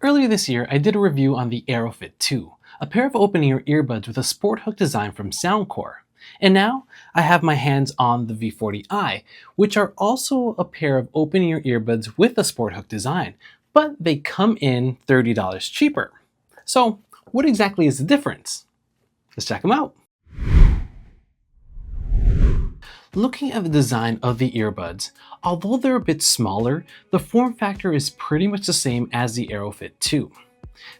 Earlier this year, I did a review on the Aerofit 2, a pair of open-ear earbuds with a sport hook design from Soundcore. And now, I have my hands on the V40i, which are also a pair of open-ear earbuds with a sport hook design, but they come in $30 cheaper. So, what exactly is the difference? Let's check them out. Looking at the design of the earbuds, although they're a bit smaller, the form factor is pretty much the same as the Aerofit 2.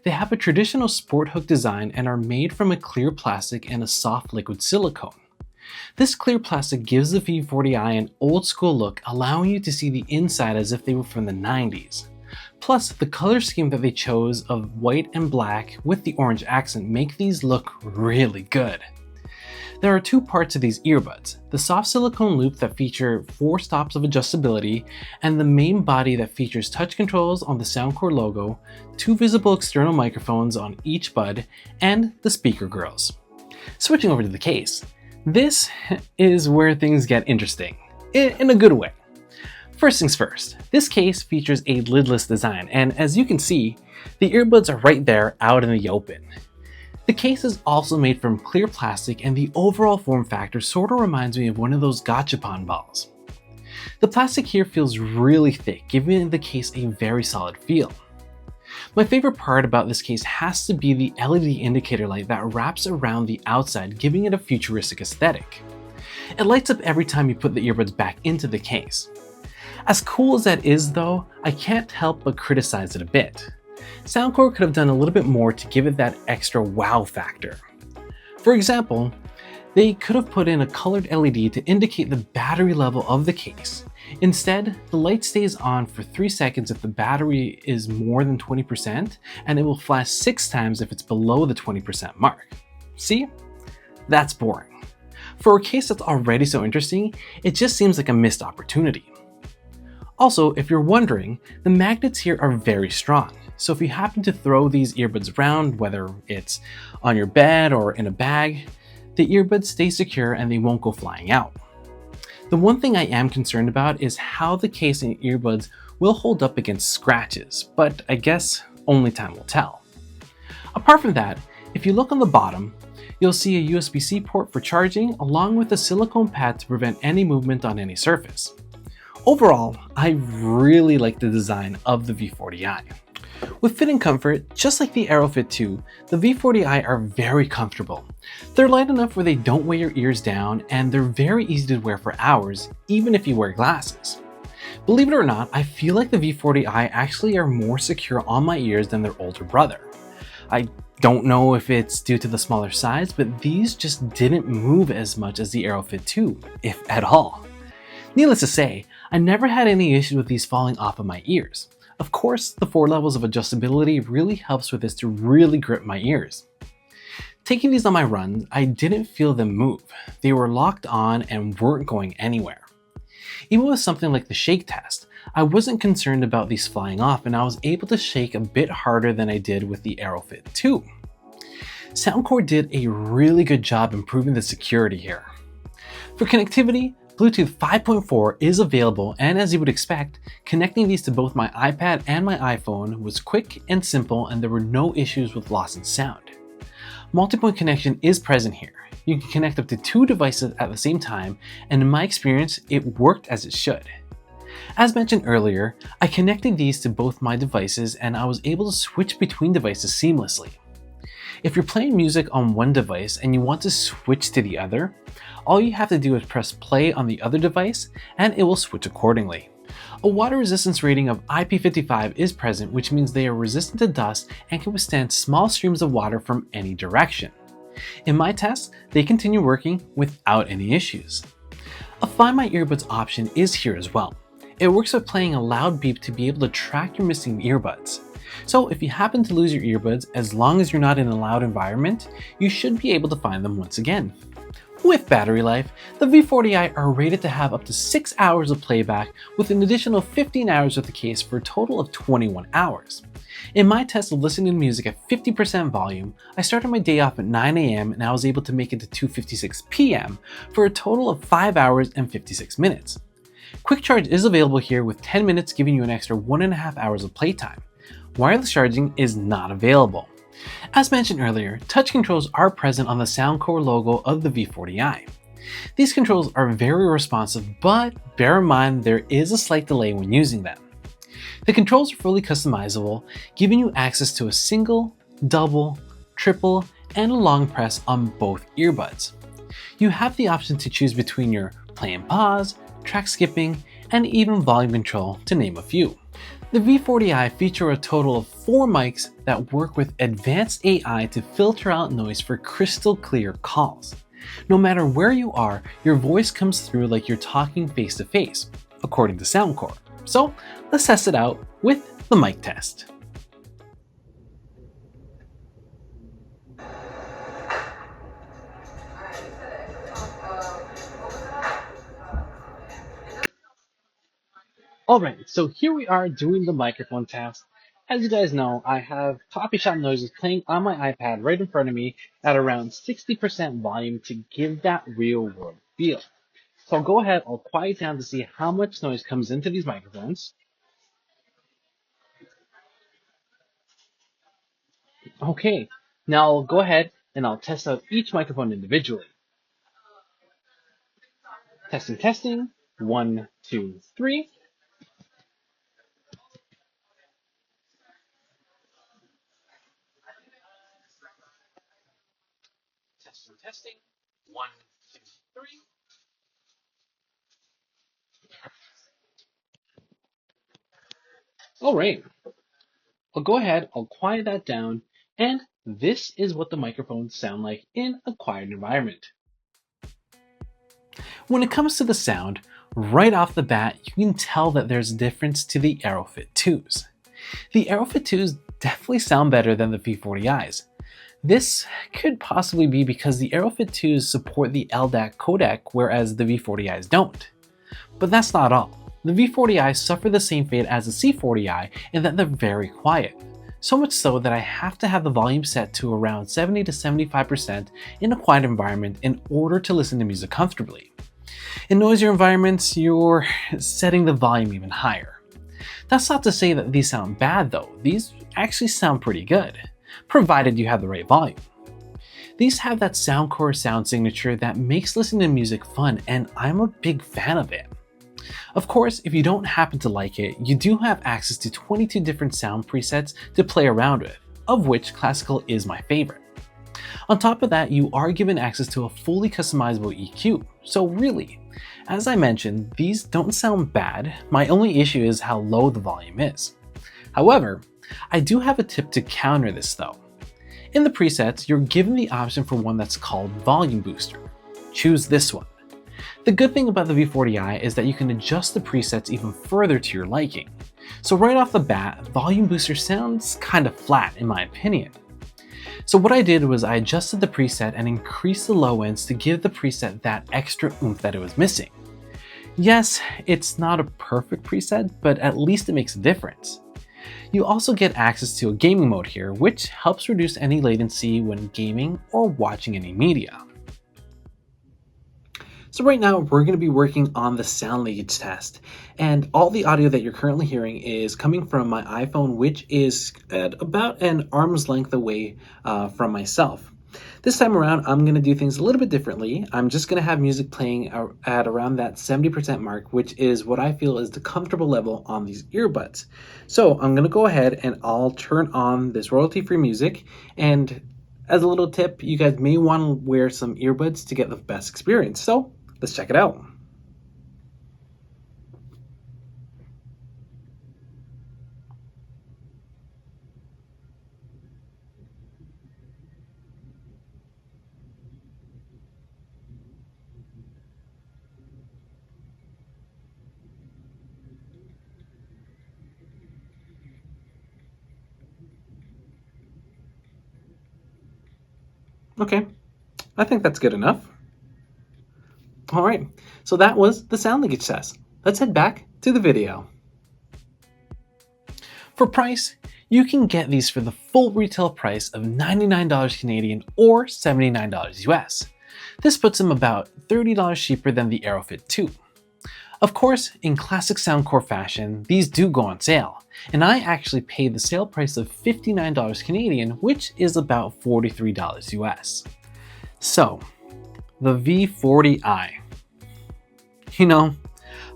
They have a traditional sport hook design and are made from a clear plastic and a soft liquid silicone. This clear plastic gives the V40i an old school look, allowing you to see the inside as if they were from the 90s. Plus, the color scheme that they chose of white and black with the orange accent make these look really good. There are two parts to these earbuds, the soft silicone loop that feature 4 stops of adjustability, and the main body that features touch controls on the Soundcore logo, 2 visible external microphones on each bud, and the speaker grills. Switching over to the case, this is where things get interesting, in a good way. First things first, this case features a lidless design, and as you can see, the earbuds are right there out in the open. The case is also made from clear plastic, and the overall form factor sort of reminds me of one of those gachapon balls. The plastic here feels really thick, giving the case a very solid feel. My favorite part about this case has to be the LED indicator light that wraps around the outside, giving it a futuristic aesthetic. It lights up every time you put the earbuds back into the case. As cool as that is though, I can't help but criticize it a bit. Soundcore could have done a little bit more to give it that extra wow factor. For example, they could have put in a colored LED to indicate the battery level of the case. Instead, the light stays on for 3 seconds if the battery is more than 20%, and it will flash 6 times if it's below the 20% mark. See? That's boring. For a case that's already so interesting, it just seems like a missed opportunity. Also, if you're wondering, the magnets here are very strong. So if you happen to throw these earbuds around, whether it's on your bed or in a bag, the earbuds stay secure and they won't go flying out. The one thing I am concerned about is how the case and earbuds will hold up against scratches, but I guess only time will tell. Apart from that, if you look on the bottom, you'll see a USB-C port for charging along with a silicone pad to prevent any movement on any surface. Overall, I really like the design of the V40i. With fit and comfort, just like the Aerofit 2, the V40i are very comfortable. They're light enough where they don't weigh your ears down, and they're very easy to wear for hours, even if you wear glasses. Believe it or not, I feel like the V40i actually are more secure on my ears than their older brother. I don't know if it's due to the smaller size, but these just didn't move as much as the Aerofit 2, if at all. Needless to say, I never had any issues with these falling off of my ears. Of course, the 4 levels of adjustability really helps with this to really grip my ears. Taking these on my runs, I didn't feel them move. They were locked on and weren't going anywhere. Even with something like the shake test, I wasn't concerned about these flying off, and I was able to shake a bit harder than I did with the Aerofit 2. Soundcore did a really good job improving the security here. For connectivity, Bluetooth 5.4 is available, and as you would expect, connecting these to both my iPad and my iPhone was quick and simple, and there were no issues with loss in sound. Multi-point connection is present here. You can connect up to 2 devices at the same time, and in my experience, it worked as it should. As mentioned earlier, I connected these to both my devices and I was able to switch between devices seamlessly. If you're playing music on one device and you want to switch to the other, all you have to do is press play on the other device and it will switch accordingly. A water resistance rating of IP55 is present, which means they are resistant to dust and can withstand small streams of water from any direction. In my tests, they continue working without any issues. A Find My Earbuds option is here as well. It works by playing a loud beep to be able to track your missing earbuds. So if you happen to lose your earbuds, as long as you're not in a loud environment, you should be able to find them once again. With battery life, the V40i are rated to have up to 6 hours of playback with an additional 15 hours with the case for a total of 21 hours. In my test of listening to music at 50% volume, I started my day off at 9 AM and I was able to make it to 2:56 PM for a total of 5 hours and 56 minutes. Quick charge is available here with 10 minutes giving you an extra 1.5 hours of playtime. wireless charging is not available. As mentioned earlier, touch controls are present on the Soundcore logo of the V40i. These controls are very responsive, but bear in mind there is a slight delay when using them. The controls are fully customizable, giving you access to a single, double, triple, and a long press on both earbuds. You have the option to choose between your play and pause, track skipping, and even volume control, to name a few. The V40i feature a total of 4 mics that work with advanced AI to filter out noise for crystal clear calls. No matter where you are, your voice comes through like you're talking face to face, according to Soundcore. So let's test it out with the mic test. Alright, so here we are doing the microphone test. As you guys know, I have coffee shop noises playing on my iPad right in front of me at around 60% volume to give that real world feel. So I'll go ahead, I'll quiet down to see how much noise comes into these microphones. Okay, now I'll go ahead and I'll test out each microphone individually. Testing, testing. 1, 2, 3. Testing, testing. 1, 2, 3. All right. I'll go ahead, I'll quiet that down, and this is what the microphones sound like in a quiet environment. When it comes to the sound, right off the bat, you can tell that there's a difference to the Aerofit 2s. The Aerofit 2s definitely sound better than the V40i's. This could possibly be because the Aerofit 2s support the LDAC codec, whereas the V40i's don't. But that's not all. The V40i suffer the same fate as the C40i in that they're very quiet. So much so that I have to have the volume set to around 70 to 75% in a quiet environment in order to listen to music comfortably. In noisier environments, you're setting the volume even higher. That's not to say that these sound bad though, these actually sound pretty good, provided you have the right volume. These have that Soundcore sound signature that makes listening to music fun, and I'm a big fan of it. Of course, if you don't happen to like it, you do have access to 22 different sound presets to play around with, of which classical is my favorite. On top of that, you are given access to a fully customizable EQ, so really, as I mentioned, these don't sound bad, my only issue is how low the volume is. However, I do have a tip to counter this though. In the presets, you're given the option for one that's called Volume Booster. Choose this one. The good thing about the V40i is that you can adjust the presets even further to your liking. So right off the bat, Volume Booster sounds kind of flat in my opinion. So what I did was I adjusted the preset and increased the low ends to give the preset that extra oomph that it was missing. Yes, it's not a perfect preset, but at least it makes a difference. You also get access to a gaming mode here, which helps reduce any latency when gaming or watching any media. So right now we're going to be working on the sound leakage test, and all the audio that you're currently hearing is coming from my iPhone, which is at about an arm's length away from myself. This time around, I'm going to do things a little bit differently. I'm just going to have music playing at around that 70% mark, which is what I feel is the comfortable level on these earbuds. So I'm going to go ahead and I'll turn on this royalty-free music, and as a little tip, you guys may want to wear some earbuds to get the best experience. So let's check it out. Okay, I think that's good enough. All right, so that was the sound leakage test. Let's head back to the video. For price, you can get these for the full retail price of $99 Canadian or $79 US. This puts them about $30 cheaper than the Aerofit 2. Of course, in classic Soundcore fashion, these do go on sale, and I actually paid the sale price of $59 Canadian, which is about $43 US. So, the V40i. You know,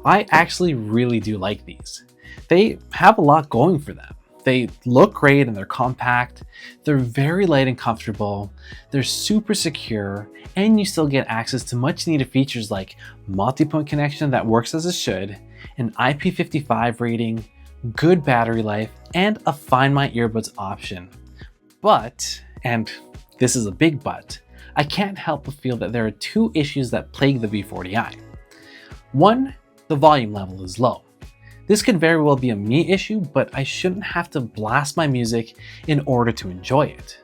I actually really do like these. They have a lot going for them. They look great and they're compact, they're very light and comfortable, they're super secure, and you still get access to much needed features like multi-point connection that works as it should, an IP55 rating, good battery life, and a Find My Earbuds option. But, and this is a big but, I can't help but feel that there are two issues that plague the V40i. One, the volume level is low. This could very well be a me issue, but I shouldn't have to blast my music in order to enjoy it.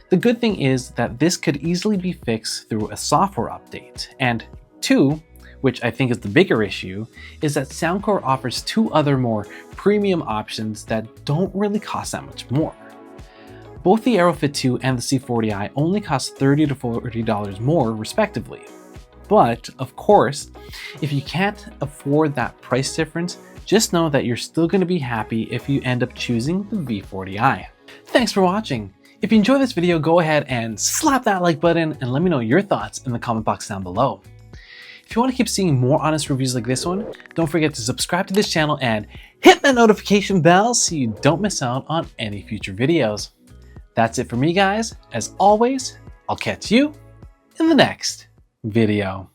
The good thing is that this could easily be fixed through a software update. And two, which I think is the bigger issue, is that Soundcore offers two other more premium options that don't really cost that much more. Both the Aerofit 2 and the C40i only cost $30 to $40 more respectively. But, of course, if you can't afford that price difference, just know that you're still going to be happy if you end up choosing the V40i. Thanks for watching. If you enjoyed this video, go ahead and slap that like button and let me know your thoughts in the comment box down below. If you want to keep seeing more honest reviews like this one, don't forget to subscribe to this channel and hit that notification bell so you don't miss out on any future videos. That's it for me, guys. As always, I'll catch you in the next video.